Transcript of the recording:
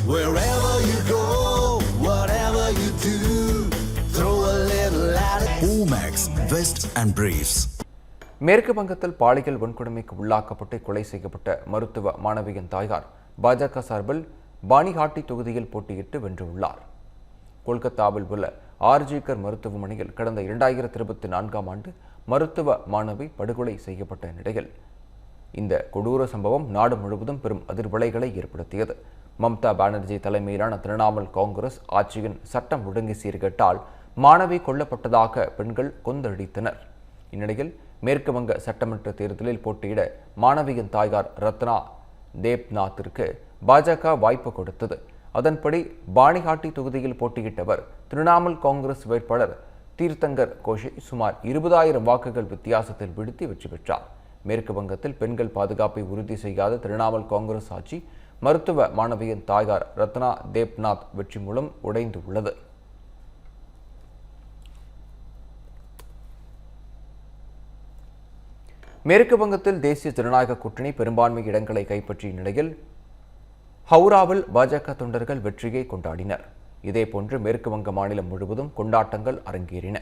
Wherever you go, whatever you do, throw a little at it. Omax, Vest and Briefs. மேற்கு வங்கத்தில் பாலியல் வன்கொடுமைக்கு உள்ளாக்கப்பட்டு கொலை செய்யப்பட்ட மருத்துவ மாணவியின் தாயார் பாஜக சார்பில் பானிஹாட்டி தொகுதியில் போட்டியிட்டு வென்றுள்ளார். கொல்கத்தாவில் உள்ள ஆர்ஜிகர் மருத்துவமனையில் கடந்த 2024ஆம் ஆண்டு மருத்துவ மாணவி படுகொலை செய்யப்பட்ட நிலையில் இந்த கொடூர சம்பவம் நாடு முழுவதும் பெரும் அதிர்வலைகளை ஏற்படுத்தியது. மம்தா பானர்ஜி தலைமையிலான திரிணாமுல் காங்கிரஸ் ஆட்சியின் சட்டம் ஒழுங்கு சீர்கேட்டால் மாணவி கொல்லப்பட்டதாக பெண்கள் கொந்தளித்தனர். இந்நிலையில் மேற்கு வங்க சட்டமன்ற தேர்தலில் போட்டியிட மாணவியின் தாயார் ரத்னா தேப்நாத்திற்கு பாஜக வாய்ப்பு கொடுத்தது. அதன்படி பானிஹாட்டி தொகுதியில் போட்டியிட்டவர் திரிணாமுல் காங்கிரஸ் வேட்பாளர் தீர்த்தங்கர் கோஷை சுமார் 20,000 வாக்குகள் வித்தியாசத்தில் வீழ்த்தி வெற்றி பெற்றார். மேற்கு வங்கத்தில் பெண்கள் பாதுகாப்பை உறுதி செய்யாத திரிணாமுல் காங்கிரஸ் ஆட்சி மருத்துவ மாணவியின் தாயார் ரத்னா தேப்நாத் வெற்றி மூலம் உடைந்து உள்ளது. மேற்கு வங்கத்தில் தேசிய ஜனநாயக கூட்டணி பெரும்பான்மை இடங்களை கைப்பற்றிய நிலையில் ஹவுராவில் பாஜக தொண்டர்கள் வெற்றியை கொண்டாடினர். இதேபோன்று மேற்கு வங்க மாநிலம் முழுவதும் கொண்டாட்டங்கள் அரங்கேறின.